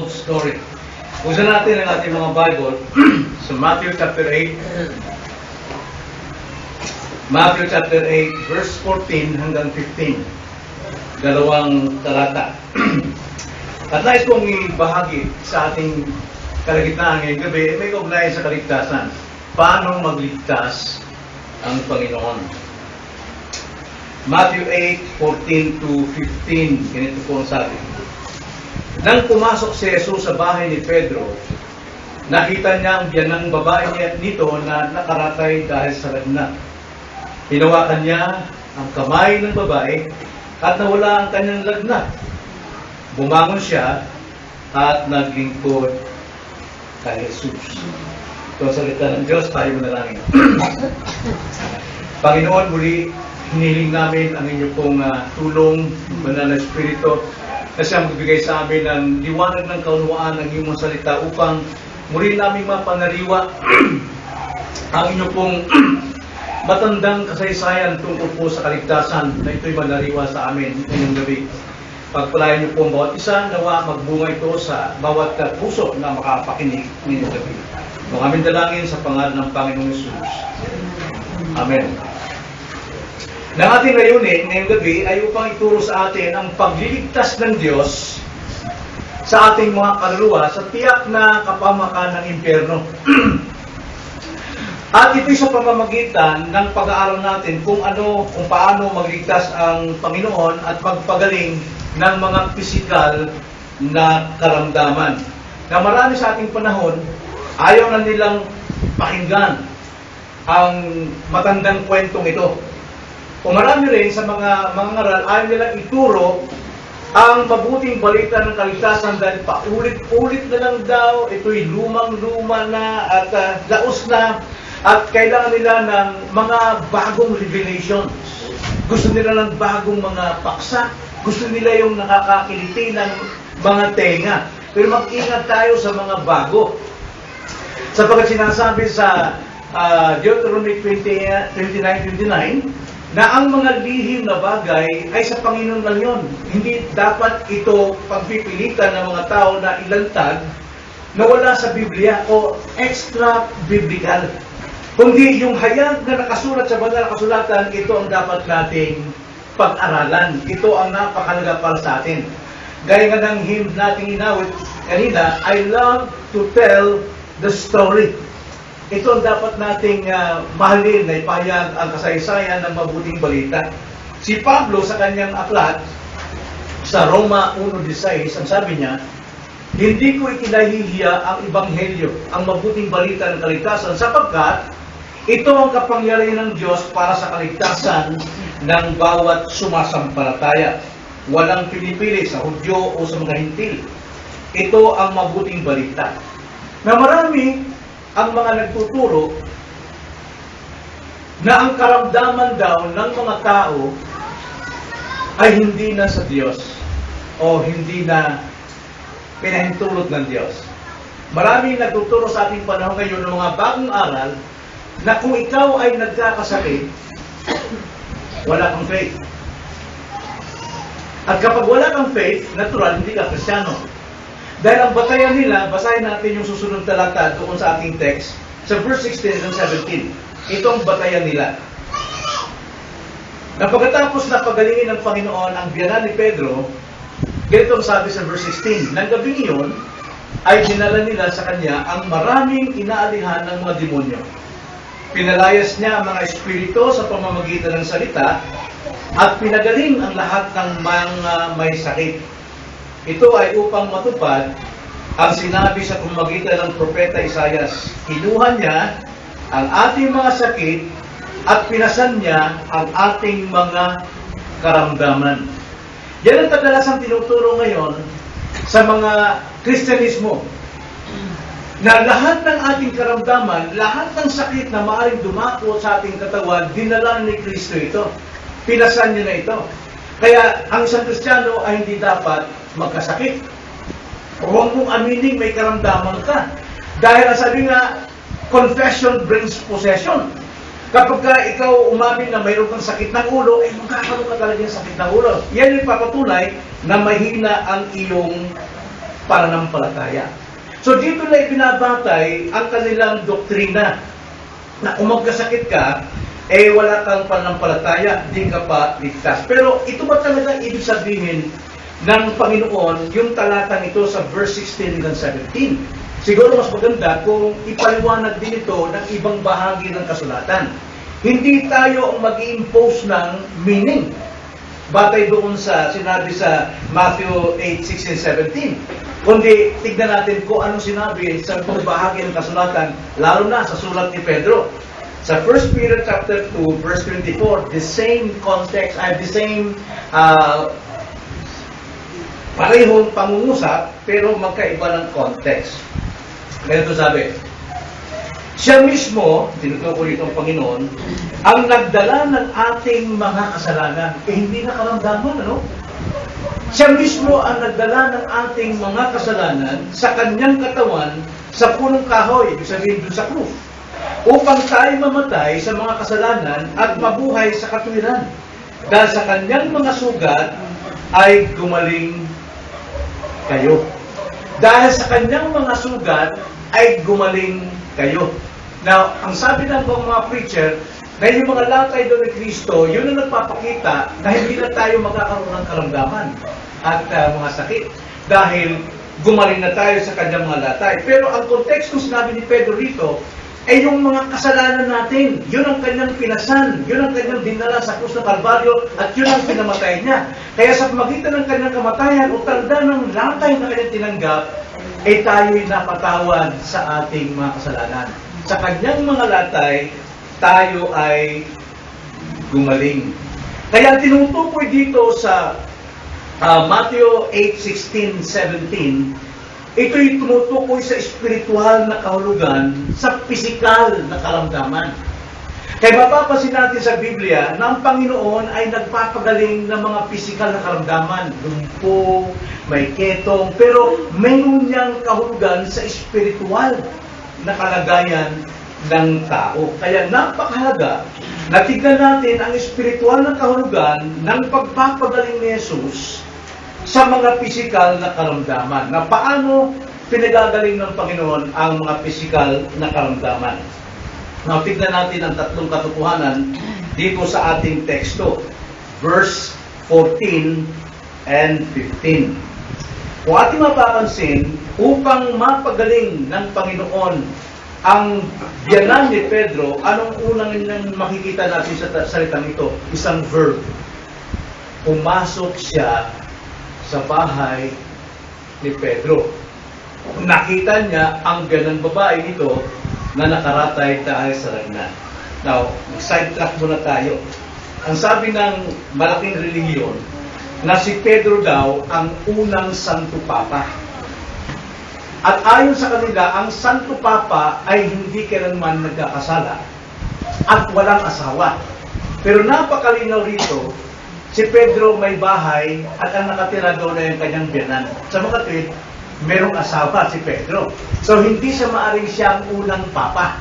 old story. Usan natin ang ating mga Bible sa Matthew chapter 8. Matthew chapter 8, verse 14 hanggang 15. Dalawang talata. At nais kong ibahagi sa ating kalagitnaan ngayong gabi, may kaugnayan sa kaligtasan. Paano magligtas ang Panginoon? Matthew 8, 14 to 15. Ganito po ang sabi. Nang pumasok si Jesus sa bahay ni Pedro, nakita niya ang biyanang babae nito na nakaratay dahil sa lagnat. Hinawakan niya ang kamay ng babae at nawala ang kanyang lagnat. Bumangon siya at naglingkod kay Jesus. Ito ang salita ng Diyos, tayo manalangin. Panginoon, muli hiniling namin ang inyong pong tulong, Banal na Espiritu, na siyang magbigay sa amin ng liwanag ng kaunawaan ng iyong salita upang muli namin mapanariwa ang inyong pong matandang kasaysayan tungkol po sa kaligtasan na ito'y manariwa sa amin ngayong gabi. Pagpalayan niyo po ang bawat isa, nawa magbunga ito sa bawat puso na makapakinig ngayong gabi. Ang aming dalangin sa pangalan ng Panginoong Jesus. Amen. Nang ating layunin ngayong gabi ay upang ituro sa atin ang pagliligtas ng Diyos sa ating mga kaluluwa sa tiyak na kapamakan ng impyerno. At ito'y sa pamamagitan ng pag-aaral natin kung paano magligtas ang Panginoon at magpagaling ng mga pisikal na karamdaman. Na marami sa ating panahon, ayaw na nilang pakinggan ang matandang kwentong ito. O marami rin sa mga ngaral, ayaw nilang ituro ang mabuting balita ng kaligtasan dahil paulit-ulit na lang daw, ito'y lumang-luma na at daos na at kailangan nila ng mga bagong revelations. Gusto nila ng bagong mga paksa. Gusto nila yung nakakakiliti ng mga tenga. Pero mag-ingat tayo sa mga bago. Sapagkat sinasabi sa Deuteronomy 29:29 na ang mga lihim na bagay ay sa Panginoon lang yun. Hindi dapat ito pagpipilitan ng mga tao na ilantad na wala sa Biblia o extra-biblical. Kundi yung hayag na nakasulat sa banal na kasulatan, ito ang dapat nating pag-aralan. Ito ang napakalaga para sa atin. Gaya nga ng hymn nating inawit kanina, I love to tell the story. Ito ang dapat nating mahalin na ipahayag ang kasaysayan ng mabuting balita. Si Pablo sa kanyang aklat sa Roma 1:16, ang sabi niya, hindi ko ikinahihiya ang ebanghelyo, ang mabuting balita ng kaligtasan, sapagkat ito ang kapangyarihan ng Diyos para sa kaligtasan ng bawat sumasampalataya. Walang pinipili sa Hudyo o sa mga Hintil. Ito ang mabuting balita. Na marami ang mga nagtuturo na ang karamdaman daw ng mga tao ay hindi na sa Diyos o hindi na pinahintulot ng Diyos. Maraming nagtuturo sa ating panahon ngayon ng mga bagong aral na kung ikaw ay nagkakasakit, wala kang faith. At kapag wala kang faith, natural, hindi ka Kristiyano. Dahil ang batayan nila, basahin natin yung susunod talata doon sa ating text, sa verse 16 and 17. Itong batayan nila. Na pagkatapos na pagalingin ng Panginoon ang biyanan ni Pedro, ganito ang sabi sa verse 16, nang gabing iyon, ay dinala nila sa kanya ang maraming inaalihan ng mga demonyo. Pinalayas niya ang mga espiritu sa pamamagitan ng salita at pinagaling ang lahat ng mga may sakit. Ito ay upang matupad ang sinabi sa pamamagitan ng propeta Isaias. Kinuha niya ang ating mga sakit at pinasan niya ang ating mga karamdaman. Yan ang kadalasang tinuturo ngayon sa mga Kristyanismo. Na lahat ng ating karamdaman, lahat ng sakit na maaaring dumako sa ating katawan, dinala ni Kristo ito. Pinasan niya na ito. Kaya ang isang Kristiyano ay hindi dapat magkasakit. Huwag mong aminin may karamdaman ka. Dahil ang sabi nga, confession brings possession. Kapag ikaw umamin na mayroon kang sakit ng ulo, eh magkakaroon ka talaga ng sakit ng ulo. Yan yung papatunay na mahina ang iyong pananampalataya. So dito na ibinabatay ang kanilang doktrina na kung magkasakit ka, wala kang pananampalataya, di ka pa ligtas. Pero ito ba talaga ibig sabihin ng Panginoon yung talatang ito sa verse 16 and 17? Siguro mas maganda kung ipaliwanag din ito ng ibang bahagi ng kasulatan. Hindi tayo ang mag-i-impose ng meaning batay doon sa sinabi sa Matthew 8, 16, 17. Kundi tignan natin kung anong sinabi sa ibang bahagi ng kasulatan, lalo na sa sulat ni Pedro. Sa 1 Peter chapter 2, verse 24, the same context, the same parehong pangungusap, pero magkaiba ng context. Ganito sabi, siya mismo, tinutukoy itong Panginoon, ang nagdala ng ating mga kasalanan. Hindi na karamdaman, ano? Siya mismo ang nagdala ng ating mga kasalanan sa kanyang katawan sa punong kahoy, ibig sabihin doon sa krus, upang tayo mamatay sa mga kasalanan at mabuhay sa katwiran. Dahil sa kanyang mga sugat ay gumaling kayo. Dahil sa kanyang mga sugat ay gumaling kayo. Now, ang sabi ng mga preacher, na yung mga latay doon ni Kristo, yun ang nagpapakita na hindi na tayo magkakaroon ng karamdaman at mga sakit. Dahil gumaling na tayo sa kanyang mga latay. Pero ang kontekst kung sinabi ni Pedro rito, ay yung mga kasalanan natin. Yun ang kanyang pinasan. Yun ang kanyang dinala sa krus ng Kalbaryo at yun ang pinamatay niya. Kaya sa pamagitan ng kanyang kamatayan o tanda ng latay na kanyang tinanggap, ay tayo'y napatawad sa ating mga kasalanan. Sa kanyang mga latay, tayo ay gumaling. Kaya tinutukoy dito sa Matthew 8, 16, 17, ito'y tumutukoy sa espiritual na kahulugan sa pisikal na karamdaman. Kaya mapapansin natin sa Biblia na ang Panginoon ay nagpapagaling ng mga pisikal na karamdaman. Lumpo, may ketong, pero mayroon niyang kahulugan sa espiritual na kalagayan ng tao. Kaya napakahalaga na tignan natin ang espiritual na kahulugan ng pagpapagaling ni Jesus sa mga pisikal na karamdaman. Na paano pinagagaling ng Panginoon ang mga pisikal na karamdaman. Now, tignan natin ang tatlong katotohanan dito sa ating teksto. Verse 14 and 15. Kung ating mapapansin, upang mapagaling ng Panginoon ang biyanan ni Pedro, anong unang makikita natin sa salitang ito? Isang verb. Pumasok siya sa bahay ni Pedro. Nakita niya ang biyanang babae nito na nakaratay dahil sa ragnan. Now, sidetrack muna tayo. Ang sabi ng malaking relihiyon, na si Pedro daw ang unang Santo Papa. At ayon sa kanila, ang Santo Papa ay hindi kailanman nagkakasala at walang asawa. Pero napakalinaw rito, si Pedro may bahay at ang nakatira doon ay ang kanyang biyanan. Sa mga kapatid, merong asawa si Pedro. So hindi siya maaring siyang unang Papa.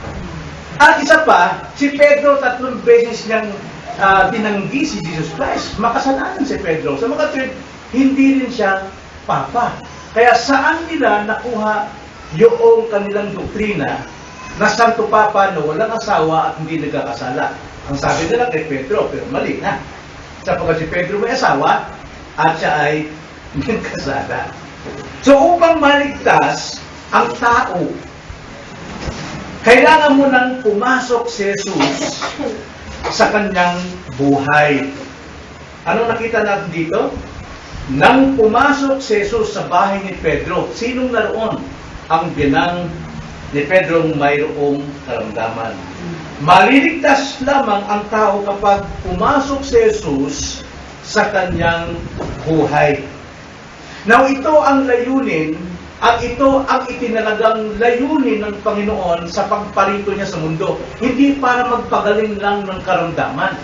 At isa pa, si Pedro 3 beses niyang tinanggi si Jesus Christ. Makasalanan si Pedro. Sa mga kapatid, hindi rin siya Papa. Kaya saan nila nakuha yung kanilang doktrina na Santo Papa na walang asawa at hindi nagkakasala? Ang sabi nila kay Pedro, pero mali na. Sapagkat si Pedro may asawa at siya ay nagkasala. So upang maligtas ang tao, kailangan mo nang pumasok si Jesus sa kanyang buhay. Anong nakita natin dito? Nang pumasok si Jesus sa bahay ni Pedro, sinong naroon? Ang biyanang ni Pedro mayroong karamdaman. Maliligtas lamang ang tao kapag pumasok si Jesus sa kanyang buhay. Now, ito ang layunin at ito ang itinalagang layunin ng Panginoon sa pagparito niya sa mundo. Hindi para magpagaling lang ng karamdaman.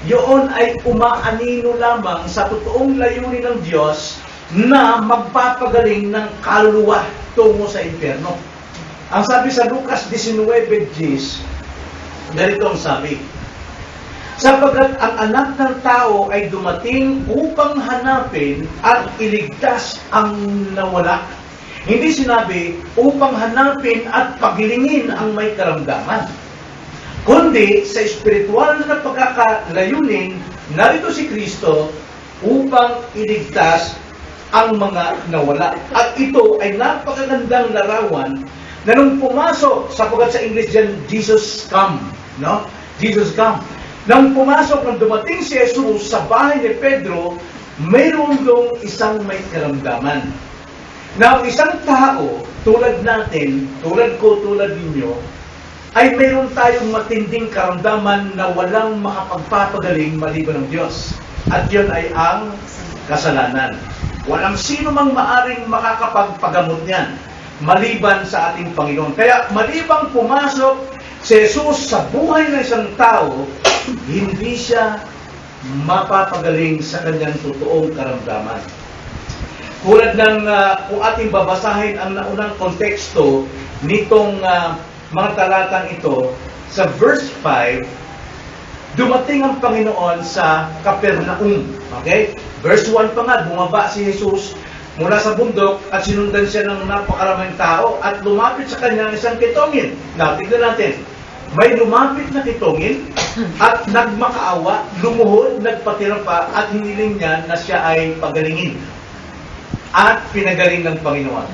Yun ay umaanino lamang sa totoong layunin ng Diyos na magpapagaling ng kaluluwa tungo sa impyerno. Ang sabi sa Lucas 19:10, ganito ang sabi, sapagkat ang anak ng tao ay dumating upang hanapin at iligtas ang nawala. Hindi sinabi upang hanapin at pagilingin ang may karamdaman. Kundi sa espiritual na pagkakalayunin, narito si Kristo upang iligtas ang mga nawala. At ito ay napakagandang larawan na nung pumasok, sapagkat sa English dyan, Jesus come. No? Jesus come. Nang pumasok, nang dumating si Jesus sa bahay ni Pedro, mayroon dong isang may karamdaman. Na ang isang tao, tulad natin, tulad ko, tulad ninyo, ay mayroon tayong matinding karamdaman na walang makapagpapagaling maliban ng Diyos. At yun ay ang kasalanan. Walang sino mang maaring makakapagpagamot niyan maliban sa ating Panginoon. Kaya malibang pumasok si Jesus sa buhay ng isang tao, hindi siya mapapagaling sa kanyang totoong karamdaman. Tulad ng kung ating babasahin ang naunang konteksto nitong mga talatang ito, sa verse 5, dumating ang Panginoon sa Capernaum. Okay? Verse 1 pa nga, bumaba si Jesus mula sa bundok at sinundan siya ng napakaraming tao at lumapit sa kanya isang kitongin. Now, tignan natin. May lumapit na kitongin at nagmakaawa, lumuhod, nagpatira pa at hiniling niya na siya ay pagalingin. At pinagaling ng Panginoon.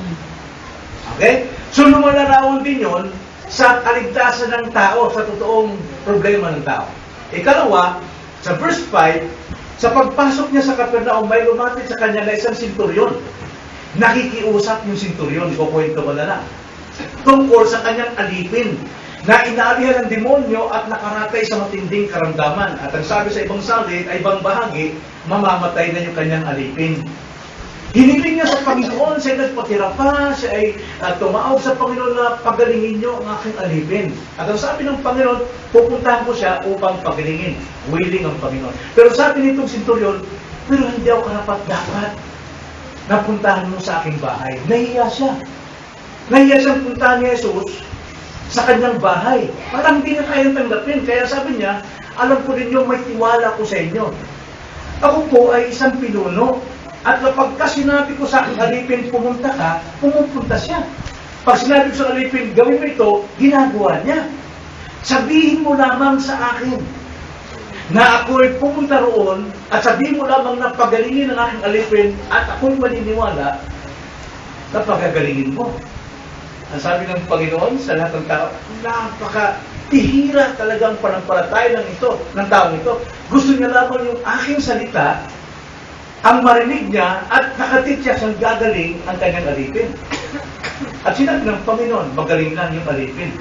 Okay? So, lumalarawan din yun sa kaligtasan ng tao, sa totoong problema ng tao. Ikalawa, sa verse 5, sa pagpasok niya sa Capernaum, may lumapit sa kanya na isang senturyon. Nakikiusap yung senturyon, ikukwento ko na lang. Tungkol sa kanyang alipin, na inaalihan ng demonyo at nakaratay sa matinding karamdaman. At ang sabi sa ibang salit, ay ibang bahagi, mamamatay na yung kanyang alipin. Hiniling niya sa Panginoon, siya nagpatira pa, siya ay tumaog sa Panginoon na pagalingin niyo ang aking alipin. At ang sabi ng Panginoon, pupuntahan ko siya upang pagalingin. Willing ang Panginoon. Pero sabi nitong senturyon, pero hindi ako karapat-dapat napuntahan mo sa aking bahay. Nahiya siya. Nahiya siyang puntahan ni Jesus sa kanyang bahay. Parang hindi niya kayang tanggapin. Kaya sabi niya, alam ko rin yung may tiwala ko sa inyo. Ako po ay isang pinuno. At kapag sinabi ko sa aking alipin, pumunta ka, pumupunta siya. Pag sinabi ko sa alipin, gawin mo ito, ginagawa niya. Sabihin mo lamang sa akin na ako'y pumunta roon at sabihin mo lamang na pagalingin ang aking alipin at ako'y maniniwala na pagagalingin mo. Ang sabi ng Panginoon sa lahat ng tao, napaka-tihira talagang panampalataya ng taong ito. Gusto niya lamang yung aking salita, ang marinig niya at nakatitya siyang gagaling ang kanyang alipin. At sinabi ng Panginoon, magaling lang yung alipin.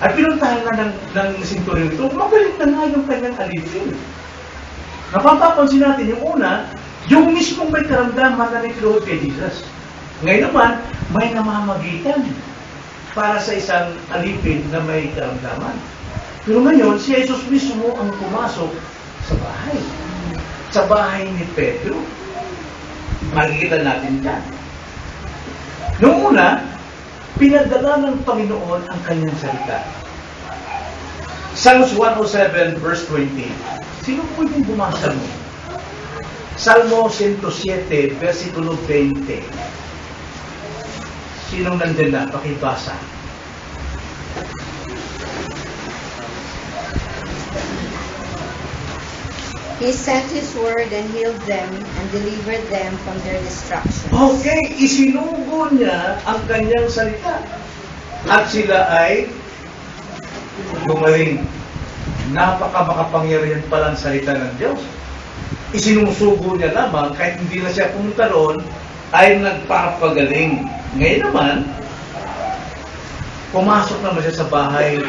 At pinuntahan nga ng senturyon ito, magaling na nga yung kanyang alipin. Napapapansin natin yung una, yung mismong may karamdaman na nagluhod kay Jesus. Ngayon naman, may namamagitan para sa isang alipin na may karamdaman. Pero ngayon, si Jesus mismo ang pumasok sa bahay. Sa bahay ni Pedro. Makikita natin yan. Noong una, pinadala ng Panginoon ang kanyang salita. Psalms 107 verse 20. Sino pwedeng bumasa mo? Salmo 107 versikulo 20. Sinong nandyan na? Pakibasa. He sent His word and healed them and delivered them from their destruction. Okay, isinugo niya ang kanyang salita. At sila ay gumaling. Napaka-makapangyarihan palang salita ng Diyos. Isinusugo niya lamang, kahit hindi na siya pumunta roon, ay nagpapagaling. Ngayon naman, pumasok naman siya sa bahay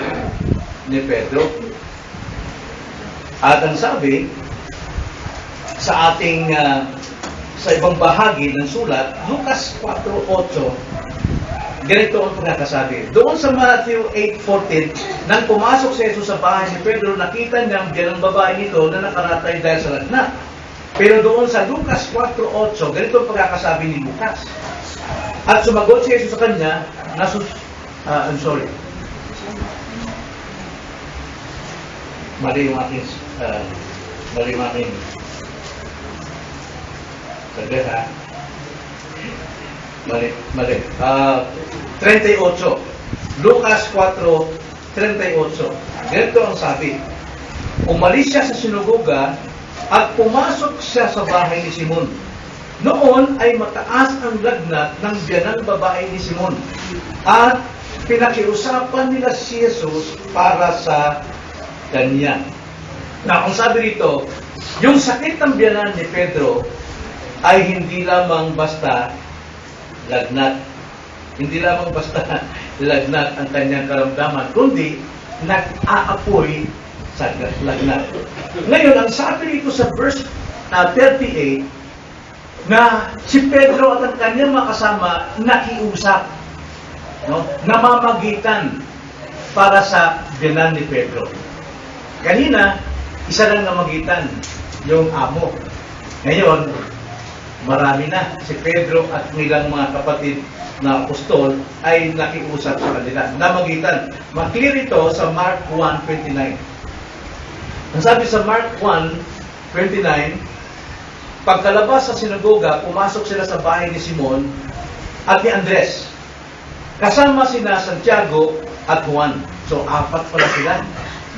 ni Pedro. At ang sabi, sa ating sa ibang bahagi ng sulat, Lucas 4:8, ganito ang pagkakasabi. Doon sa Matthew 8:14, nang pumasok si Jesus sa bahay ni Pedro, nakita niya ang babae nito na nakaratay dahil sa lagnat. Pero doon sa Lucas 4:8, ganito ang pagkakasabi ni Lucas. At sumagot si Jesus sa kanya, mali yung aking sabi ha. Mali. 38. Lucas 4:38. Ganito ang sabi. Umalis siya sa sinagoga at pumasok siya sa bahay ni Simon. Noon ay mataas ang lagnat ng biyanang babae ni Simon. At pinakiusapan nila si Jesus para sa kanya. Na kung sabi rito, yung sakit ng biyanan ni Pedro ay hindi lamang basta lagnat. Hindi lamang basta lagnat ang kanyang karamdaman, kundi nag-aapoy sa lagnat. Ngayon, ang sabi rito sa verse 38, na si Pedro at ang kanyang mga kasama nakiusap, no? Namamagitan para sa biyanan ni Pedro. Kanina, isa lang namagitan, yung amo. Ngayon, marami na. Si Pedro at nilang mga kapatid na apostol ay nakiusap sa kanila. Namagitan. Maklir ito sa Mark 1:29. Ang sabi sa Mark 1:29, pagkalabas sa sinagoga, pumasok sila sa bahay ni Simon at ni Andres. Kasama sina Santiago at Juan. So, 4 pala sila.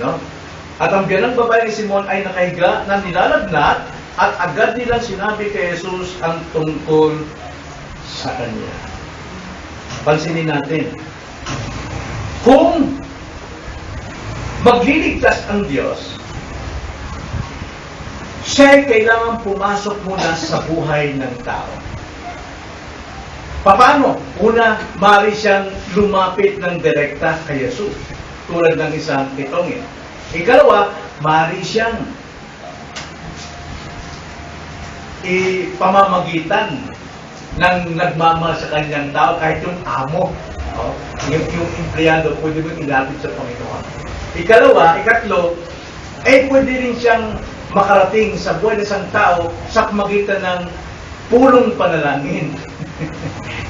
No? At ang biyanang babae ni Simon ay nakahiga na nilalagnat at agad nilang sinabi kay Jesus ang tungkol sa kanya. Pansinin natin. Kung magliligtas ang Diyos, siya ay kailangan pumasok muna sa buhay ng tao. Paano? Una, maaari siyang lumapit ng direkta kay Jesus, tulad ng isang kitongin. Ikalawa, maaari siyang ipamamagitan ng nagmamahal sa kanyang tao, kahit yung amo, yung empleyado, pwede mo ilapit sa Panginoon. Ikatlo, pwede rin siyang makarating sa buhay ng isang tao sa pamagitan ng pulong panalangin.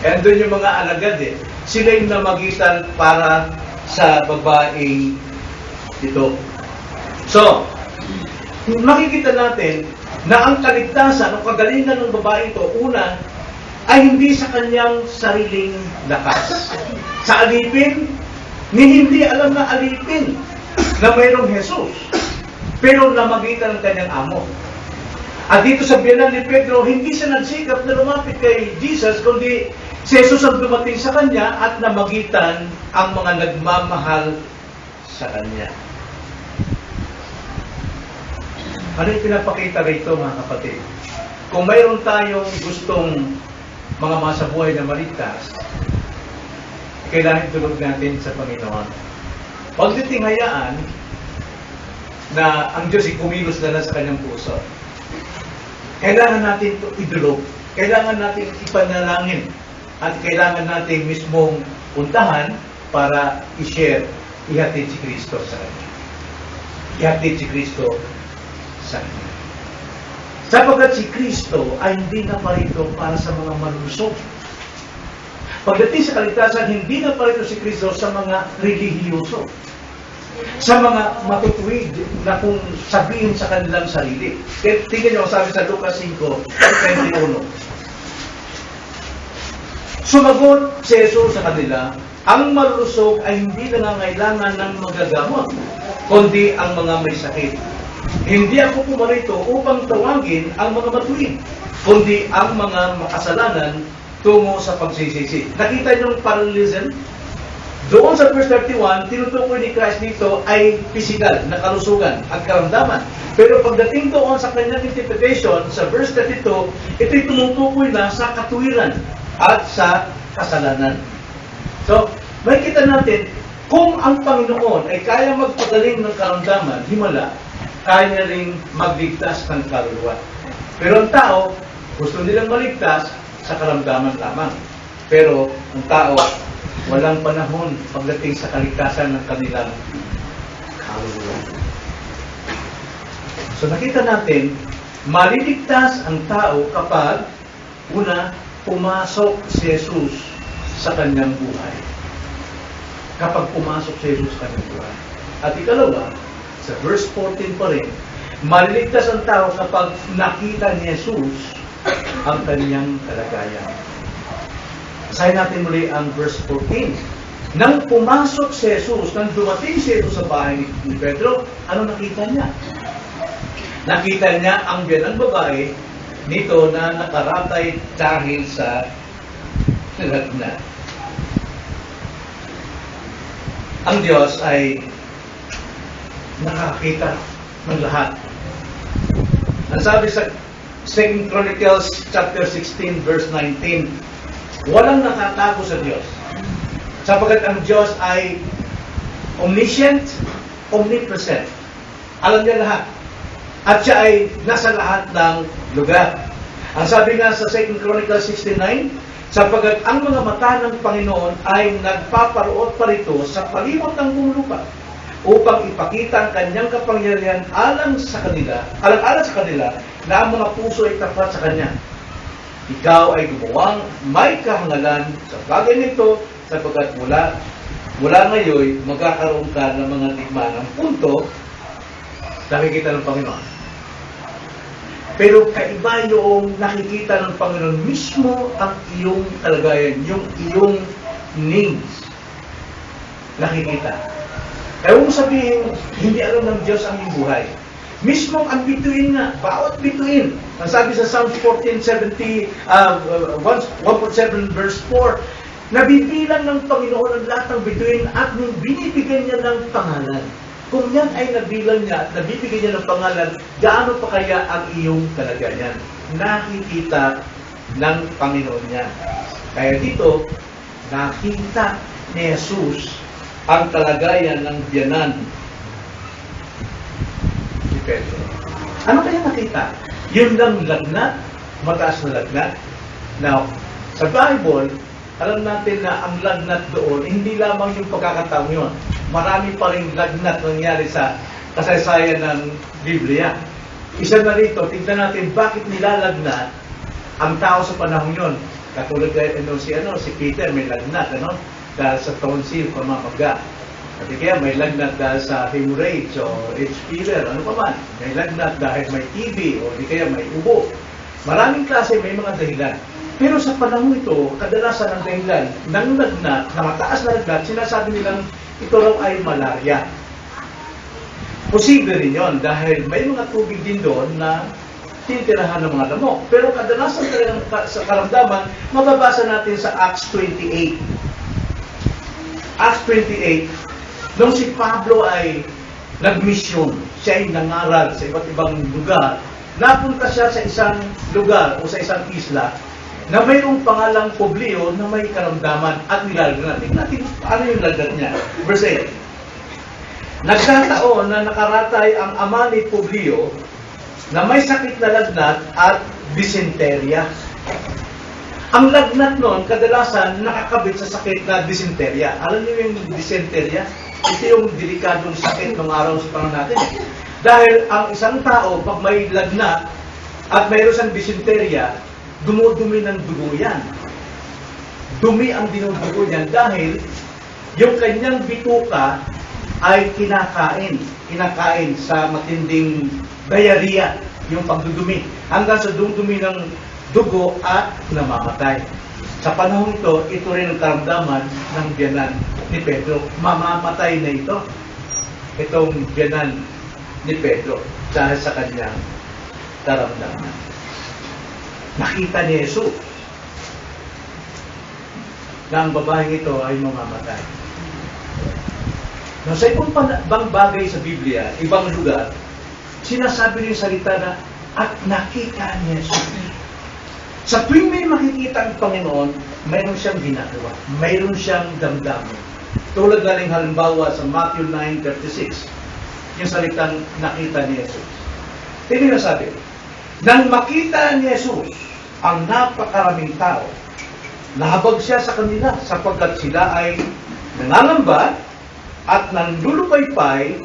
And doon yung mga alagad sila yung namagitan para sa babaeng ito. So, makikita natin na ang kaligtasan o kagalingan ng babae ito, una, ay hindi sa kanyang sariling lakas. Sa alipin, hindi alam na alipin na mayroong Jesus. Pero namagitan ng kanyang amo. At dito sa biyanan ni Pedro, hindi siya nagsikap na lumapit kay Jesus, kundi si Jesus ang dumating sa kanya at namagitan ang mga nagmamahal sa kanya. Ano yung pinapakita rito, mga kapatid? Kung mayroon tayong gustong mga masa buhay na maligtas, kailangan tulog natin sa Panginoon. Huwag nating hayaan na ang Diyos ay kumilos na lang sa kanyang puso. Kailangan natin ito idulog. Kailangan natin ipanalangin. At kailangan natin mismong puntahan para i-share, ihatid si Kristo sa kanya. Ihatid si Kristo sa kanya. Sapagkat si Kristo ay hindi na parito para sa mga malusog. Pagdating sa kaligtasan, hindi na parito si Kristo sa mga relihiyoso. Sa mga matutuwid na kung sabihin sa kanilang sarili. Tingnan nyo, sabi sa Lucas 5:21. Sumagot si Jesus sa kanila, ang malusog ay hindi nangangailangan ng magagamot, kundi ang mga may sakit. Hindi ako pumarito upang tawagin ang mga matuwid, kundi ang mga makasalanan tungo sa pagsisisi. Nakita niyo yung parallelism? Doon sa verse 31, tinutukoy ni Christ dito ay physical, na kalusugan at karamdaman. Pero pagdating doon sa kanyang interpretation, sa verse 32, ito'y tumutukoy na sa katuwiran at sa kasalanan. So, makikita natin, kung ang Panginoon ay kaya magpagaling ng karamdaman, himala, kaya niya ring magligtas ng kaluluwa. Pero ang tao, gusto nilang maligtas sa karamdaman lamang. Pero ang tao, walang panahon pagdating sa kaligtasan ng kanilang kaluluwa. So nakita natin, maliligtas ang tao kapag una, pumasok si Jesus sa kanyang buhay. Kapag pumasok si Jesus sa kanyang buhay. At ikalawa, sa verse 14 pa rin, maliligtas ang tao kapag nakita ni Jesus ang kanyang kalagayan. Basahin natin muli ang verse 14. Nang pumasok si Jesus, nang dumating si Jesus sa bahay ni Pedro, ano nakita niya? Nakita niya ang biyanang babae nito na nakaratay dahil sa lagnat. Ang Diyos ay nakakita ng lahat. Ang sabi sa 2 Chronicles chapter 16 verse 19, walang nakatago sa Diyos. Sapagkat ang Diyos ay omniscient, omnipresent. Alam niya lahat. At siya ay nasa lahat ng lugar. Ang sabi nga sa 2 Chronicles 16:9, sapagkat ang mga mata ng Panginoon ay nagpaparoot parito sa palimot ng buong lupa upang ipakita ang kanyang kapangyarihan alang sa kanila na ang mga puso ay tapat sa kanya. Ikaw ay gumawang may kahangalan sa bagay nito sapagkat mula ngayon magkakaroon ka ng mga digmaan ng punto nakikita ng Panginoon. Pero kaiba yung nakikita ng Panginoon mismo ang iyong kalagayan, yung iyong needs. Nakikita. Kaya huwag sabihin, hindi alam ng Diyos ang iyong buhay. Mismo ang bituin nga, bawat bituin. Ang sabi sa Psalms 147 verse 4, nabibilang ng Panginoon ang lahat ng bituin at binibigyan niya ng pangalan. Kung yan ay nabilang niya at nabibigyan niya ng pangalan, gaano pa kaya ang iyong kalagayan? Nakikita ng Panginoon niya. Kaya dito, nakita ni Jesus ang kalagayan ng biyanan ni Pedro. Ano kaya nakita? Yun lang lagnat, mataas na lagnat. Now, sa Bible, alam natin na ang lagnat doon, hindi lamang yung pagkakataong yun. Marami pa rin lagnat nangyari sa kasaysayan ng Biblia. Isa na rito, tignan natin bakit nilalagnat ang tao sa panahon yun. Katulad si Peter may lagnat, dahil sa tonsil, pamamaga. At kaya may lagnat dahil sa hemorrhage o H-fever, ano pa man. May lagnat dahil may TB o di kaya may ubo. Maraming klase, may mga dahilan. Pero sa panahon ito, kadalasan ang dahilan ng lagnat, na mataas na lagnat, sinasabi nilang ito raw ay malaria. Posible rin yun dahil may mga tubig din doon na tinitirahan ng mga lamok. Pero kadalasan talagang sa karamdaman, mababasa natin sa Acts 28. Acts 28, nung si Pablo ay nagmisyon, siya ay nangaral sa iba't ibang lugar, napunta siya sa isang lugar o sa isang isla na mayroong pangalang Publio na may karamdaman at nilalagnat. Tingnan natin ano yung lagnat niya. Verse 8. Nagkataon na nakaratay ang ama ni Publio na may sakit na lagnat at dysenteria. Ang lagnat noon, kadalasan nakakabit sa sakit na dysenteria. Alam niyo yung dysenteria? Ito yung delikadong sakit ng araw sa panahon natin. Dahil ang isang tao, pag may lagnat at mayroon siyang dysenteria, dumudumi ng dugo yan. Dumi ang dinudugo yan dahil yung kanyang bituka ay kinakain sa matinding diarrhea, yung pagdudumi, hanggang sa dumdumi ng dugo at namamatay. Sa panahon ito rin ang karamdaman ng biyanan ni Pedro. Mamamatay na itong biyanan ni Pedro dahil sa kanyang karamdaman. Nakita ni Jesus na ang babaeng ito ay mamamatay. Now, sa ibang bagay sa Biblia, ibang lugar, sinasabi rin salita na at nakita ni Jesus. Sa tuwing may makikita ang Panginoon, mayroon siyang ginagawa. Mayroon siyang damdamin. Tulad na rin halimbawa sa Matthew 9:36, yung salitang nakita ni Jesus. Tingnan na sabi, nang makita ni Jesus ang napakaraming tao, nahabag siya sa kanila sapagkat sila ay nangangamba at nanlulupaypay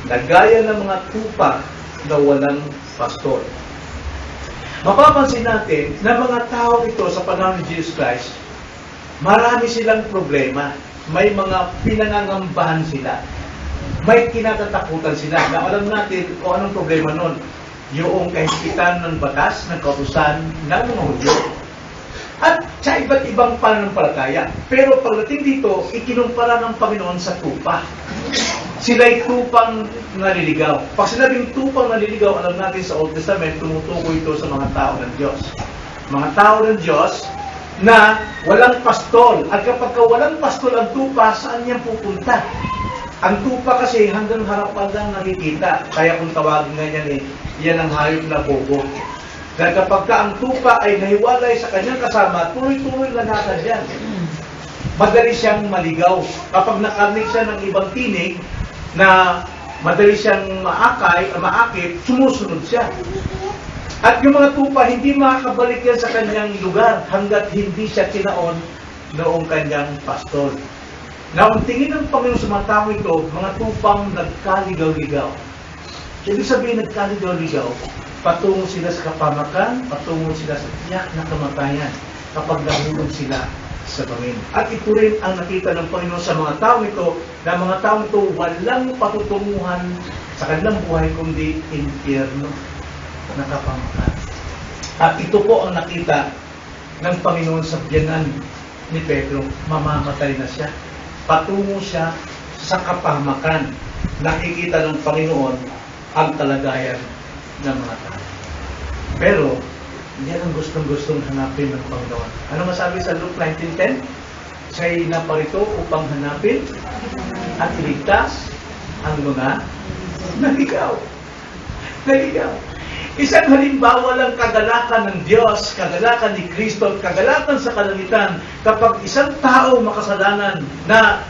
na gaya ng mga tupa na walang pastor. Mapapansin natin na mga tao ito sa panahon ni Jesus Christ, marami silang problema. May mga pinangangambahan sila. May kinatatakutan sila. Na alam natin kung anong problema nun. Yung kahigpitan ng batas, ng kautusan ng mga Hudyo. at sa iba't ibang pananampalataya. Pero pagdating dito, ikinumpara ng Panginoon sa tupa. Sila'y tupang naliligaw. Pag sinabing tupang naliligaw, alam natin sa Old Testament, tumutukoy ito sa mga tao ng Diyos. Mga tao ng Diyos na walang pastol. At kapag walang pastol ang tupa, saan yan pupunta? Ang tupa kasi hanggang harapan lang nakikita. Kaya kung tawagin nga yan, yan ang hayop na bobo. Dahil kapag ang tupa ay nahiwalay sa kanyang kasama, tuloy-tuloy lakad yan. Madali siyang maligaw. Kapag nakarinig siya ng ibang tinig na madali siyang maakit, sumusunod siya. At yung mga tupa, hindi makakabalik yan sa kanyang lugar hanggat hindi siya kinaon noong kanyang pastol. Na ang tingin ng Panginoon sa mga tao ito, mga tupang nagkaligaw-ligaw. Ibig sabihin nagkaligaw-ligaw, patungo sila sa kapamakan, patungo sila sa tiyak na kamatayan kapag nahulog sila sa bangin. At ito rin ang nakita ng Panginoon sa mga tao ito, na mga tao ito walang patutunguhan sa kanilang buhay kundi impyerno na kapamakan. At ito po ang nakita ng Panginoon sa biyanan ni Pedro, mamamatay na siya. Patungo siya sa kapahamakan. Nakikita ng Panginoon ang kalagayan ng mga tao. Pero, yan ang gustong-gustong hanapin ng Panginoon. Ano masabi sa Luke 19:10? Siya'y naparito upang hanapin at iligtas ang mga naligaw. Naligaw. Isang halimbawa lang kagalakan ng Diyos, kagalakan ni Kristo, kagalakan sa kalangitan kapag isang tao makasalanan na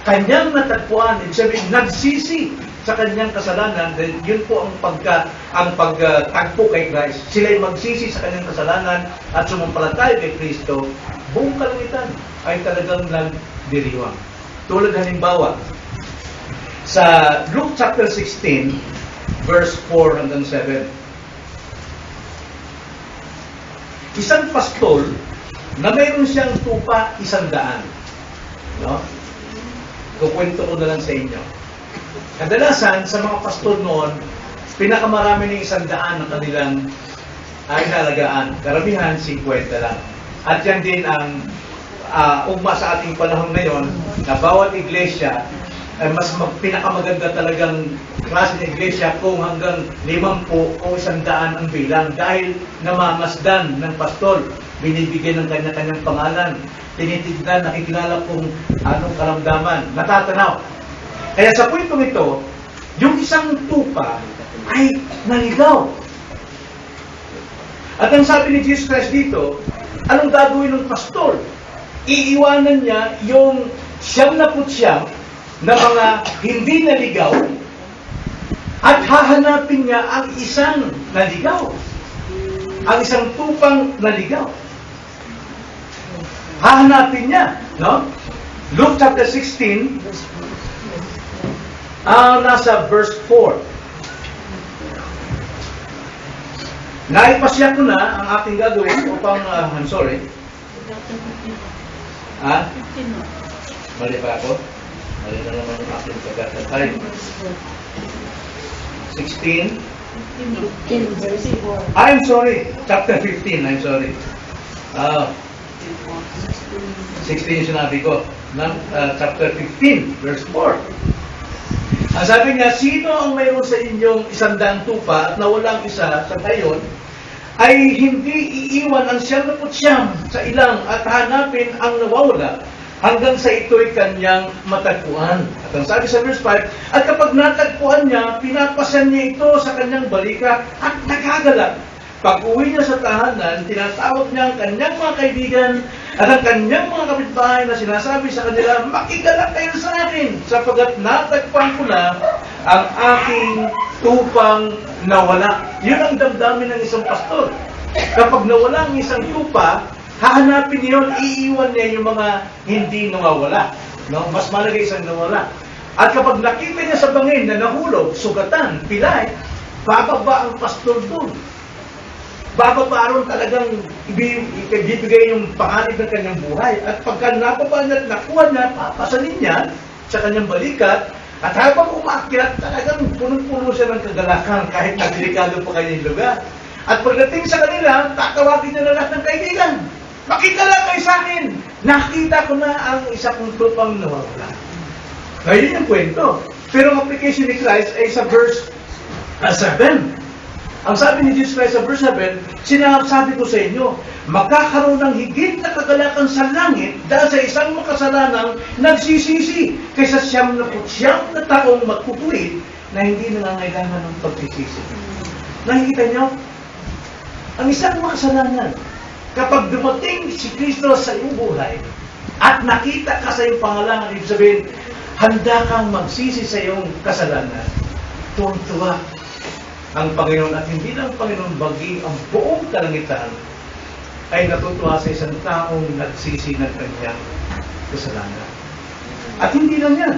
kanyang natagpuan, ibig sabihin, nagsisi sa kanyang kasalanan, then yun po ang pagtagpo kay Christ. Sila'y magsisi sa kanyang kasalanan at sumampalataya kay Kristo, buong kalangitan ay talagang nagdiriwang. Tulad halimbawa, sa Luke chapter 16, verse 4 hanggang 7. Isang pastol na mayroon siyang tupa 100. No? Kukwento ko na lang sa inyo. Kadalasan, sa mga pastol noon, pinakamarami ng 100 na kanilang ay nalagaan. Karamihan, 50 lang. At yan din ang ugma sa ating panahon ngayon, na bawat iglesia ay mas pinakamaganda talagang klase ng iglesia kung hanggang 50 o 100 ang bilang dahil namamasdan ng pastol, binibigyan ng kanya-kanyang pangalan, tinitignan, nakikilala kung anong karamdaman, natatanaw. Kaya sa puntong ito, yung isang tupa ay naligaw. At ang sabi ni Jesus Christ dito, anong gagawin ng pastol? Iiwanan niya yung 99 na mga hindi naligaw at hahanapin niya ang isang naligaw. Ang isang tupang naligaw. Hahanapin niya, no? Luke chapter 16, nasa verse 4. Naipasya ko na ang ating gagawin upang, I'm sorry. Mali pa ako? Mali na naman ang aking pagkakatay. 16. I'm sorry. Chapter 15. I'm sorry. 16 yung sinabi ko. Chapter 15, verse 4. Ang sabi niya, sino ang mayroon sa inyong 100 tupa at nawalang isa sa ngayon, ay hindi iiwan ang 99 sa ilang at hanapin ang nawawala hanggang sa ito'y kanyang matagpuan. At ang sabi sa verse 5, at kapag natagpuan niya, pinapasan niya ito sa kanyang balikat at nagagalak. Pag uwi niya sa tahanan, tinatawag niya ang kanyang mga kaibigan at ang kanyang mga kapitbahay na sinasabi sa kanila, makigalak kayo sa akin, sapagkat natagpuan ko na ang aking tupang nawala. Yun ang damdamin ng isang pastor. Kapag nawala ang isang tupa, hahanapin niya yun, iiwan niya yung mga hindi nawawala. No? Mas malagay isang nawala. At kapag nakita niya sa bangin na nahulog, sugatan, pilay, bababa ang pastor doon. Bababa ron talagang ibibigay yung panganib ng kanyang buhay. At pagka nababa niya at nakuha niya, papasanin niya sa kanyang balikat. At habang umakyat, talagang punong-puno siya ng kagalakan kahit nagdelikado pa kanyang lugar. At pagdating sa kanila, tatawagin niya na lahat ng kaibigan. Makita lang kayo sa akin. Nakita ko na ang isa kong tupang nawawala. Ngayon yung kwento. Pero ang application ni Christ ay sa verse 7. Ang sabi ni Jesus Christ sa verse 7, sinasabi ko sa inyo, magkakaroon ng higit na kagalakan sa langit dahil sa isang makasalanang nagsisisi kaysa 99 na taong magpupuwid na hindi nangangailangan ng pagsisisi. Nakikita niyo? Ang isang makasalanan, kapag dumating si Kristo sa iyong buhay at nakita ka sa iyong pangalangan, ibig sabihin, handa kang magsisi sa iyong kasalanan, tuwang-tuwa ang Panginoon at hindi lang Panginoon, baging ang buong kalangitan ay natutuwa sa isang taong nagsisi ng kanyang kasalanan. At hindi lang yan.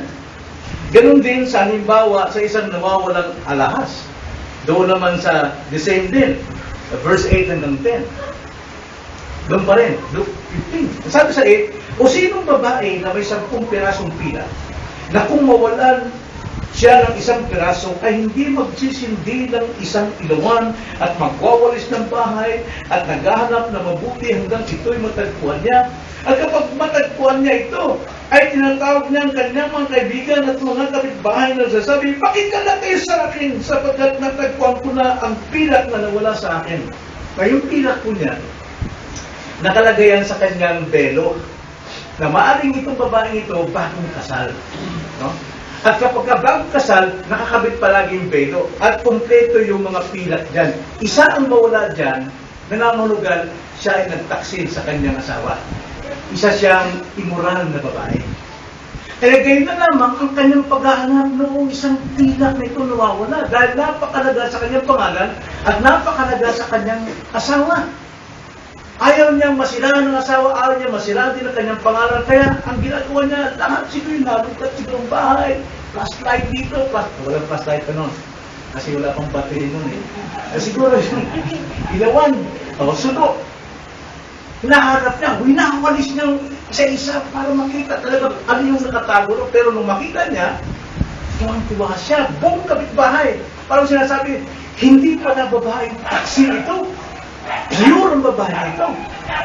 Ganon din sa halimbawa sa isang nawawalang alahas. Doon naman sa the same din, verse 8 hanggang 10. Doon pa rin, Luke 15. Sabi sa 8, o sinong babae na may 10 pirasong pila, na kung mawalan siya ng 1 piraso ay hindi magsisindi ng 1 ilawan at magwawalis ng bahay at naghahanap na mabuti hanggang ito'y matagpuan niya. At kapag matagpuan niya ito, ay tinatawag niya ang kanyang mga kaibigan at mga kapitbahay na nagsasabi, pakikala kayo sa akin sapagkat natagpuan ko na ang pilak na nawala sa akin. Ngayong pilak po niya, nakalagay yan sa kanyang belo na maaring itong babaeng ito bagong kasal. No? At kapag bagong kasal, nakakabit palagi yung belo at kumpleto yung mga pilak dyan. Isa ang mawala dyan, nangangalugan, siya ay nagtaksil sa kanyang asawa. Isa siyang immoral na babae. Kaya gayon na lamang ang kanyang paghahanap noong isang pilak na ito nawawala dahil napakalaga sa kanyang pangalan at napakalaga sa kanyang asawa. Ayaw niyang masiraan ng asawa, ayaw niya masiraan din ang kanyang pangalan. Kaya ang ginagawa niya, lahat siguro yung nalugat siguro ang bahay. Flashlight dito, walang flashlight pa nun. Kasi wala pang battery nun eh. Siguro yung ilawan, suno. Hinaharap niya, winawalis niya isa-isa para makita talaga ano yung nakatago. Pero nung makita niya, tuwang-tuwa siya, buong kapitbahay. Parang sinasabi, hindi pa na babaeng taksi ito. Pure ang babae na ito.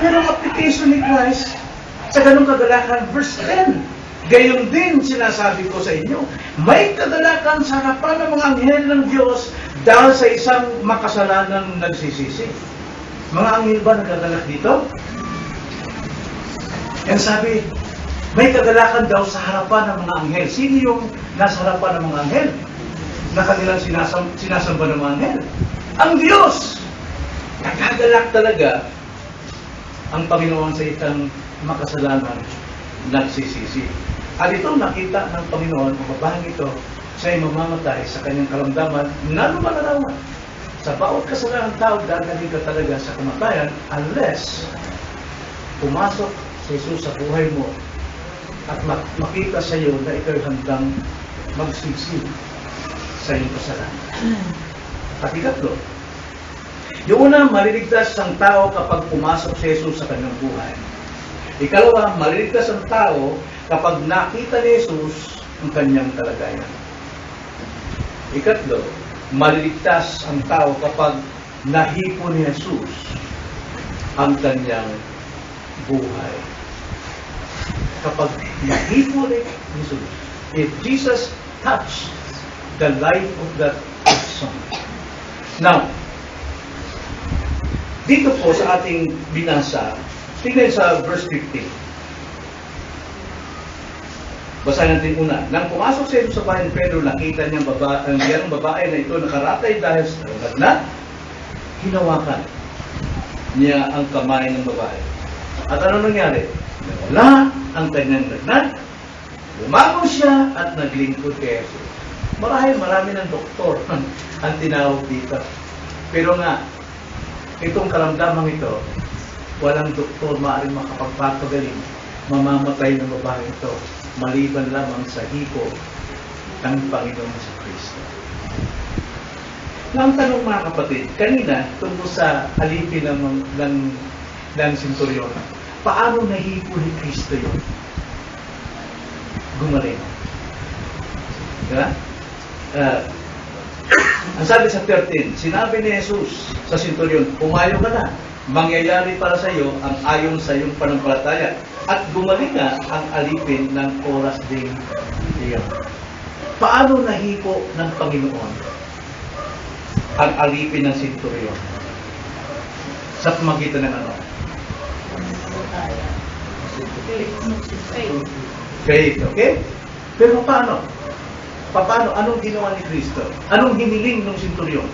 Pero ang application ni Christ, sa ganung kagalakan, verse 10, gayon din sinasabi ko sa inyo, may kagalakan sa harapan ng mga anghel ng Diyos dahil sa isang makasalanang nagsisisi. Mga anghel ba nagagalak dito? Yan sabi, may kagalakan daw sa harapan ng mga anghel. Sino yung nasa harapan ng mga anghel? Na kanilang sinasamba ng mga anghel? Ang Diyos! Nagagalak talaga ang Panginoon sa isang makasalanan nagsisisi. At ito nakita ng Panginoon, ang babaeng ito, siya ay mamamatay sa kanyang karamdaman na lumalarawan. Sa bawat kasalanan ng tao, dadaling ka talaga sa kamatayan unless pumasok si Jesus sa buhay mo at makita sa iyo na ikaw handang magsisi sa iyong kasalanan. At ikatlo, yung una, maliligtas ang tao kapag pumasok si Jesus sa kanyang buhay. Ikalawa, maliligtas ang tao kapag nakita ni Jesus ang kanyang kalagayan. Ikatlo, maliligtas ang tao kapag nahipo ni Jesus ang kanyang buhay. Kapag nahipo ni Jesus, if Jesus touched the life of that person. Now, dito po sa ating binasa, tingnan sa verse 15. Basahin natin una. Nang pumasok si Jesus sa bahay ni Pedro, nakita niya ang babae na ito nakaratay dahil sa lagnat. Hinawakan niya ang kamay ng babae. At ano nangyari? Nawala ang kanyang lagnat. Lumangon siya at naglingkod kay Jesus. Marami ng doktor ang tinawag dito. Pero nga, itong karamdamang ito, walang doktor maaaring makapagpapagaling, mamamatay ng babae ito, maliban lamang sa hipo ng Panginoon sa Kristo. Ang tanong mga kapatid, kanina, tungkol sa alipin ng senturyon, paano nahipo ni Kristo yun? Gumaling. Diba? Ang sabi sa 13, sinabi ni Jesus sa senturyon, pumayo ka na, mangyayari para sa iyo ang ayon sa iyong pananampalataya at gumaling nga ang alipin ng oras ding iyon. Paano nahipo ng Panginoon ang alipin ng senturyon? Sa pamagitan ng ano? Faith, okay? Pero paano? Paano? Anong ginawa ni Kristo? Anong hiniling ng senturyon?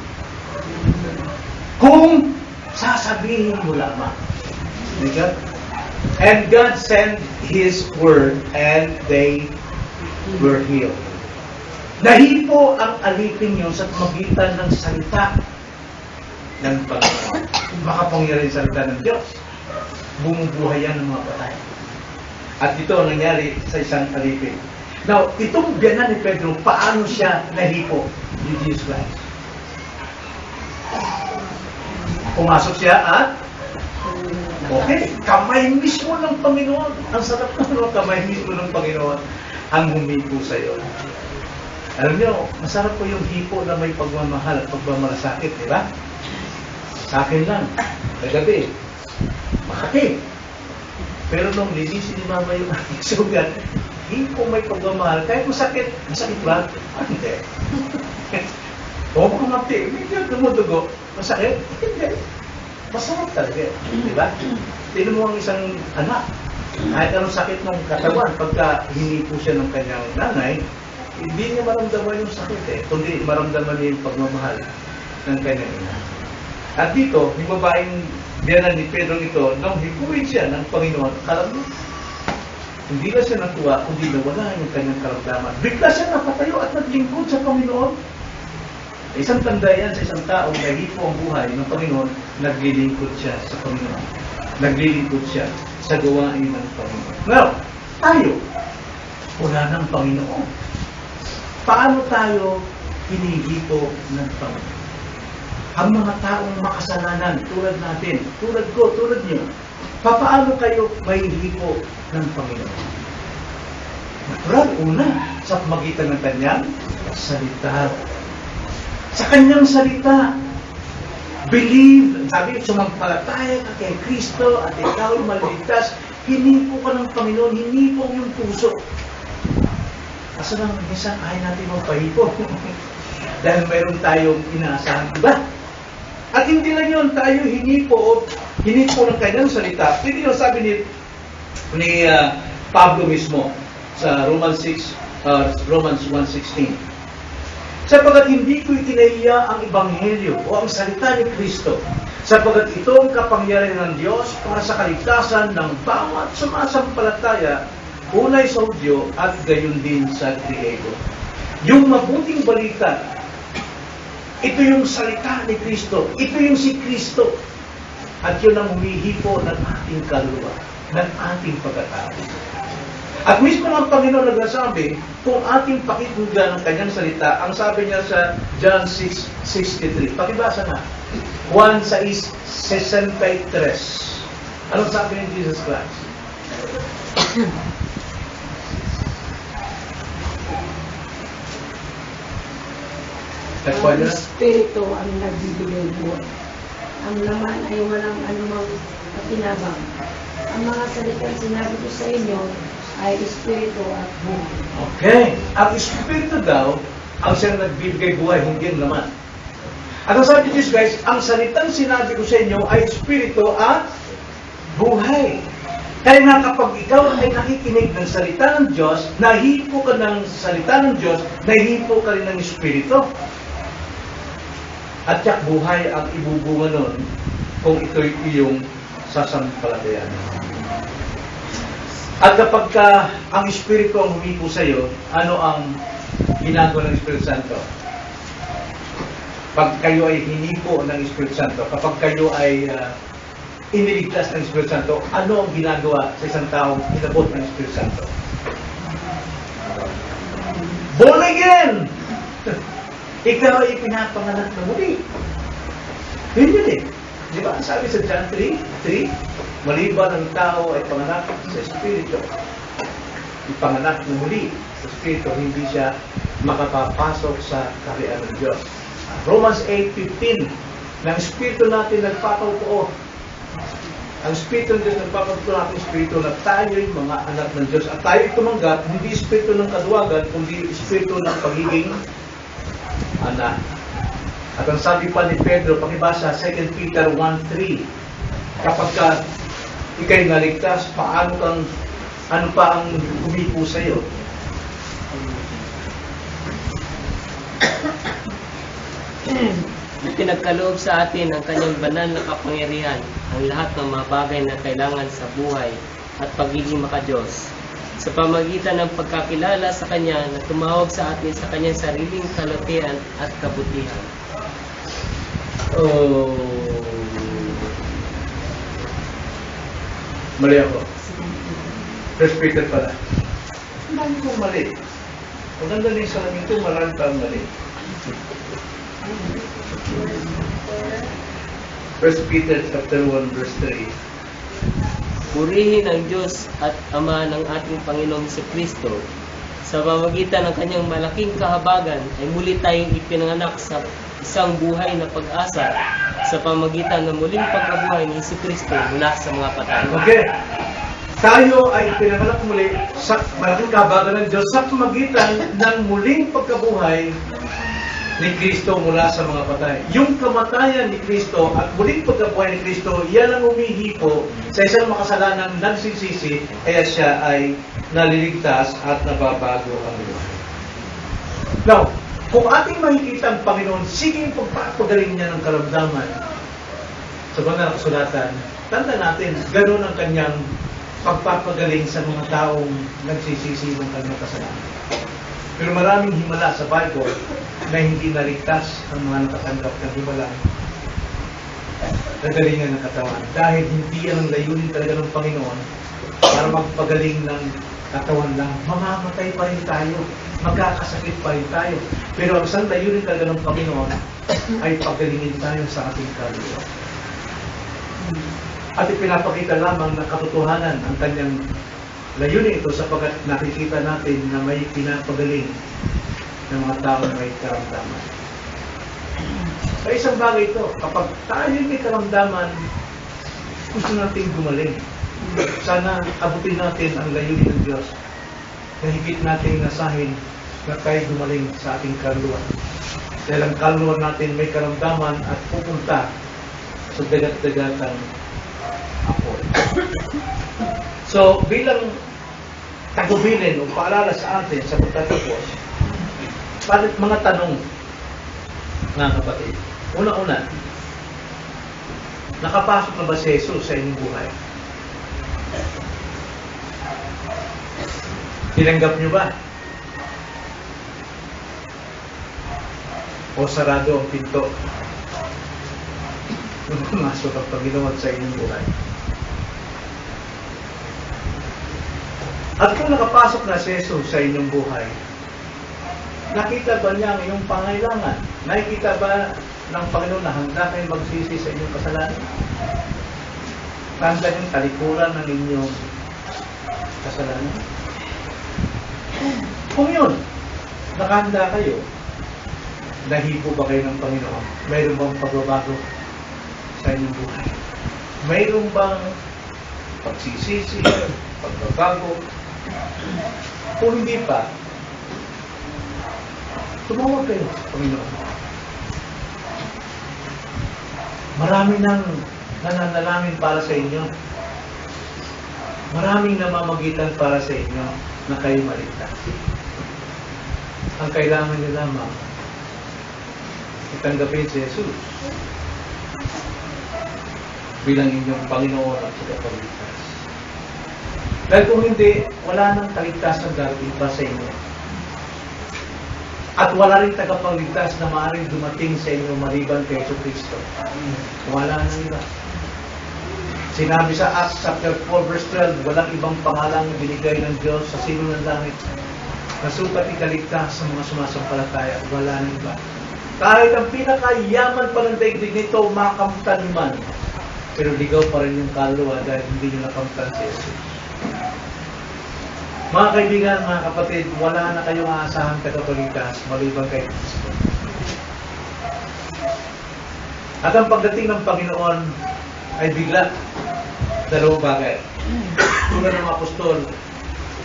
Kung sasabihin mo lamang. Okay? And God sent His word and they were healed. Nahipo ang alipin yun sa pamagitan ng salita ng Panginoon. Makapangyarihan salita ng Diyos. Bumubuhay yan ng mga patay. At ito ang nangyari sa isang alipin. Now, itong biyanan ni Pedro, paano siya nahipo ni Jesus Christ? Pumasok siya at okay, kamay mismo ng Panginoon. Ang sarap na kamay mismo ng Panginoon ang humipo sa iyo. Alam niyo, masarap po yung hipo na may pagmamahal at pagmamalasakit, di ba? Sa akin lang, kagabi, makati. Pero nung linisin ni Mama yung aking sugat, hipo may pagmamahal. Kahit masakit ba? Hindi. O kumati, medyo dumudugo. Masakit? Hindi. Masarap talaga. Di ba? Tignan mo ang isang anak. Kahit anong sakit ng katawan, pagka hinipo siya ng kanyang nanay, hindi niya maramdaman yung sakit kundi maramdaman niya yung pagmamahal ng kanyang ina. At dito, yung babaeng biyanan ni Pedro ito, nung hipuin siya ng Panginoon, alam mo, hindi na siya natuwa, kundi nawala yung kanyang karamdaman. Bigla siya napatayo at naglingkod sa Panginoon. Isang tanda yan sa isang taong nahipo ang buhay ng Panginoon, naglilingkod siya sa Panginoon. Naglilingkod siya sa gawain ng Panginoon. Now, tayo, wala ng Panginoon. Paano tayo hinihipo ng Panginoon? Ang mga taong makasalanan, tulad natin, tulad ko, tulad niyo, paano kayo mahihipo ng Panginoon? Natural, una, sa pamagitan ng kanyang salita. Sa kanyang salita, believe, sabi, sumampalataya ka kay Kristo at ikaw ay maligtas, hinipo ka ng Panginoon, hinipo yung puso. Kaso lang, minsan ayaw natin magpahipo. Dahil mayroon tayong inaasahan, diba? At hindi lang yun, tayo hinipo ng kanyang salita. Hindi yun sabi ni Pablo mismo sa Romans 1:16. Sapagkat hindi ko itinahiya ang ebanghelyo o ang salita ni Kristo, sapagkat ito ang kapangyarihan ng Diyos para sa kaligtasan ng bawat sumasampalataya, unay sa Hudyo at gayon din sa Griego. Yung mabuting balita, ito yung salita ni Kristo. Ito yung si Kristo. At yun ang humihipo ng ating kaluluwa, ng ating pagkatao. At mismo ang Panginoon nagsasabi, kung ating pakikinggan ang kanyang salita, ang sabi niya sa John 6:63. Pakibasa na. Juan 6:63. Anong sabi ni Jesus Christ? Ang Espiritu ang nagbibigay buhay. Ang laman ay walang anumang katinabang. Ang mga salitang sinabi ko sa inyo ay Espiritu at buhay. Okay. Ang Espiritu daw, ang siyang nagbibigay buhay, hindi ang laman. At ang sabi ni Jesus guys, ang salitang sinabi ko sa inyo ay Espiritu at buhay. Kaya nga kapag ikaw ay nakikinig ng salita ng Diyos, nahipo ka ng salita ng Diyos, nahipo ka rin ng Espiritu. At yak buhay ang ibubunga nun kung ito'y iyong sasampalatayan. At kapag ang Espiritu ang humipo sa iyo, ano ang ginagawa ng Espiritu Santo? Pag kayo ay hinipo ng Espiritu Santo, kapag kayo ay iniligtas ng Espiritu Santo, ano ang ginagawa sa isang taong inabot ng Espiritu Santo? Born again! Ikaw ay pinapanganak na muli. Yun eh. Di ba? Sabi sa John 3, maliban ang tao ay panganak sa Espiritu. Ipanganak na muli sa Espiritu, hindi siya makapapasok sa kaharian ng Diyos. Romans 8:15, ng Espiritu natin nagpapaupo Ang Espiritu ng Diyos nagpapagturo ng Espiritu na tayo'y mga anak ng Diyos. At tayo tumanggap, hindi Espiritu ng kaduwagan, kundi Espiritu ng pagiging anak. At ang sabi pa ni Pedro, pakibasa 2 Peter 1:3, kapag ka ikay naligtas, ano pa ang umipo sa iyo? Ipinagkaloob sa atin ang kanyang banal na kapangyarihan, ang lahat ng mga bagay na kailangan sa buhay at pagiging makadiyos. Sa pamagitan ng pagkakilala sa Kanya na tumawag sa atin sa Kanyang sariling kalutian at kabutihan. Oh. Mali ako. First Peter pala. Ang dami kong mali. Maganda din sa amin ito, marami pang mali. First Peter chapter 1 verse 3. Purihin ang Diyos at Ama ng ating Panginoong Kristo. Sa pamamagitan ng Kanyang malaking kahabagan ay muli tayong ipinanganak sa isang buhay na pag-asa sa pamamagitan ng muling pagkabuhay ni Kristo mula sa mga patay. Okay. Tayo ay pinanganak muli sa malaking kahabagan ng Diyos sa pamamagitan ng muling pagkabuhay ni Kristo mula sa mga patay. Yung kamatayan ni Kristo at muling pagkabuhay ni Kristo, yan ang umihipo sa isang makasalanang nagsisisi, kaya siya ay naliligtas at nababago ang buhay. Now, kung ating makikita ang Panginoon, siging pagpapagaling niya ng karamdaman sa banal na kasulatan, tanda natin, ganoon ang kanyang pagpapagaling sa mga taong nagsisisi ng kanyang kasalanan. Pero maraming himala sa Bible na hindi naligtas ang mga nakatanggap ng himala na galingan ng katawan. Dahil hindi yan ang layunin talaga ng Panginoon para magpagaling ng katawan lang. Mamamatay pa rin tayo. Magkakasakit pa rin tayo. Pero ang isang layunin talaga ng Panginoon ay pagalingin tayo sa ating kaluluwa. At ipinapakita lamang ng katotohanan ang kanyang layunin ito sapagkat nakikita natin na may pinapagaling ng mga taong may karamdaman. Sa isang bagay ito, kapag tayo may karamdaman, gusto natin gumaling. Sana abutin natin ang layunin ng Diyos na higit natin nasahin na tayo gumaling sa ating kaluluwa. Dahil ang kaluluwa natin may karamdaman at pupunta sa dagat-dagatang apoy. So, bilang tagubilin o paalala sa atin sa pagtatapos, mga tanong, mga kapatid. Una-una, nakapasok na ba si Jesus sa inyong buhay? Tinanggap niyo ba? O sarado ang pinto? Masok ang Panginoon sa inyong buhay. At kung nakapasok na si Jesus sa inyong buhay, nakita ba niya ang iyong pangailangan? Nakikita ba ng Panginoon na handa kayo magsisi sa inyong kasalanan? Handa yung talikuran ng inyong kasalanan? Kung yun, nakahanda kayo, nahipo ba kayo ng Panginoon? Mayroon bang pagbabago sa inyong buhay? Mayroon bang pagsisisi, pagbabago? Kung hindi pa, tumawag kayo sa Panginoon. Marami nang nananalangin para sa inyo. Maraming namamagitan para sa inyo na kayo maligtas. Ang kailangan niyo lamang itanggapin si Jesus bilang inyong Panginoon at tagapagligtas. Dahil kung hindi, wala nang kaligtasan darating pa sa inyo. At wala rin tagapagligtas na maaaring dumating sa inyo maliban kay Kristo. Wala nang iba. Sinabi sa Acts chapter 4 verse 12, walang ibang pangalang binigay ng Diyos sa sino ng langit na sukat ikaligtas sa mga sumasampalataya. Wala nang iba. Kahit ang pinakayaman pa ng daigdig nito, makamtan man. Pero ligaw pa rin yung kaluluwa dahil hindi nyo nakamtan si Jesus. Mga kaibigan, mga kapatid, wala na kayong aasahan tagapagligtas maliban kay Kristo. At ang pagdating ng Panginoon ay bigla. Dalawang bagay. Tulad ng mga apostol,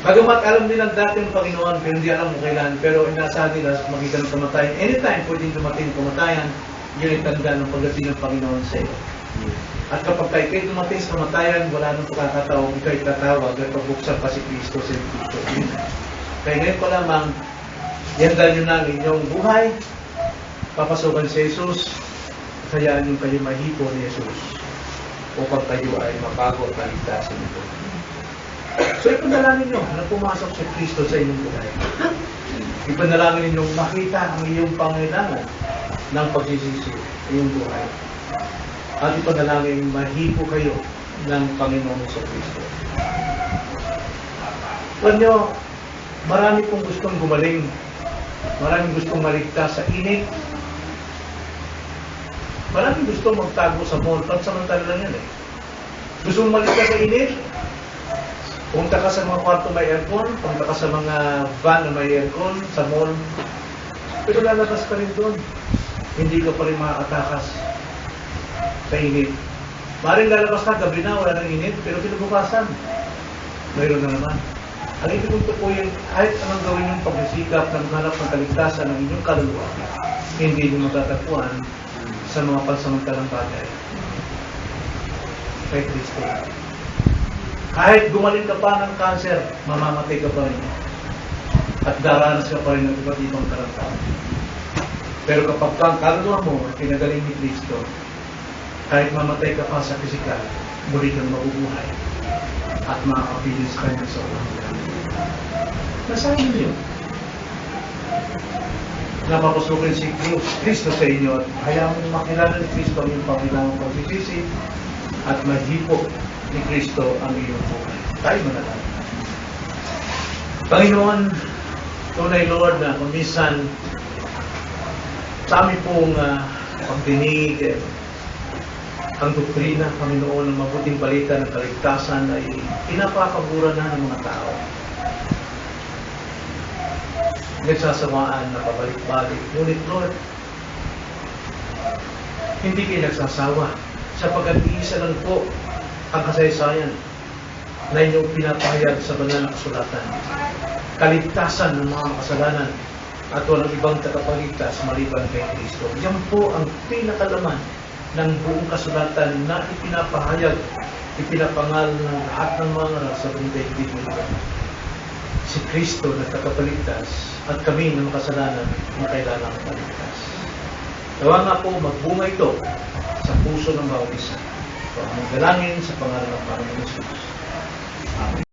bagamat alam nilang dati ng Panginoon, pero hindi alam kung kailan, pero inaasahan nila makita ng kamatayan. Anytime pwedeng dumating ang kamatayan, yun ay tanda ng pagdating ng Panginoon sa iyo. At kapag kayo dumating sa kamatayan, wala nang pagkakataon, ikaw'y tatawag at pagbuksan pa si Kristo sa Kristo. Kaya ngayon pa lamang, ihandal nyo na ang inyong buhay, papasukan si Jesus, kayaan yung kayo mahipo ni Jesus upang kayo ay mabago at maligtasin ito. So ipanalangin nyo na pumasok si Kristo sa inyong buhay. Ipanalangin ninyong makita ang iyong pangailangan ng pagsisisi sa iyong buhay. At ipanalangin mahipo kayo ng Panginoon sa Kristo. Alam nyo, marami pong gustong gumaling. Maraming gustong maligtas sa init. Maraming gusto magtago sa mall. Pansamantala lang yan eh. Gusto mong maligtas sa init? Punta ka sa mga kwarto may aircon, punta ka sa mga van na may aircon, sa mall. Pero lalabas ka rin doon. Hindi ka pa rin makakatakas sa init. Maring lalabas ka, gabi na, wala nang init, pero kinabukasan, mayroon na naman. Ang ibig kong tukuyin, kahit anong gawin yung pagsisikap na maghanap ng kaligtasan ng inyong kaluluwa, hindi nyo matatagpuan sa mga pansamantalang bagay. Kay Kristo. Kahit gumaling ka pa ng cancer, mamamatay ka pa rin. At daranas ka pa rin ng iba't ibang karamdaman. Pero kapag ang kaluluwa mo pinagaling ni Kristo, kahit mamatay ka pa sa pisikal, muli kang mabubuhay at makakapilis ka niya sa ulang buhay. Nasabi niyo na papasukin si Kristo sa inyo at hayaan mong makilala ni Kristo ang iyong pangailangang pagsisisi at mahipok ni Kristo ang iyong buhay. Tayo manalangin. Panginoon, tunay Lord na kung minsan sa amin pong pagdinig, ang doktrina, Panginoon, ng mabuting balita ng kaligtasan ay pinapakabura na ng mga tao. Nagsasawaan na pabalik-balik. Ngunit Lord, hindi kayo nagsasawa sapagkat iisa lang po ang kasaysayan na inyong pinapahayag sa banal na kasulatan. Kaligtasan ng mga makasalanan at walang ibang tagapagligtas maliban kay Kristo. Yan po ang pinakalaman ng buong kasulatan na ipinapahayag, ipinapangal ng lahat ng mga sa buong daigdig nito. Si Kristo na tagapagligtas at kami ng makasalanan na kailangan paligtas. Nawa nga po magbunga ito sa puso ng bawat isa. So, ang dalangin sa pangalan ng Panginoon Jesus. Amen.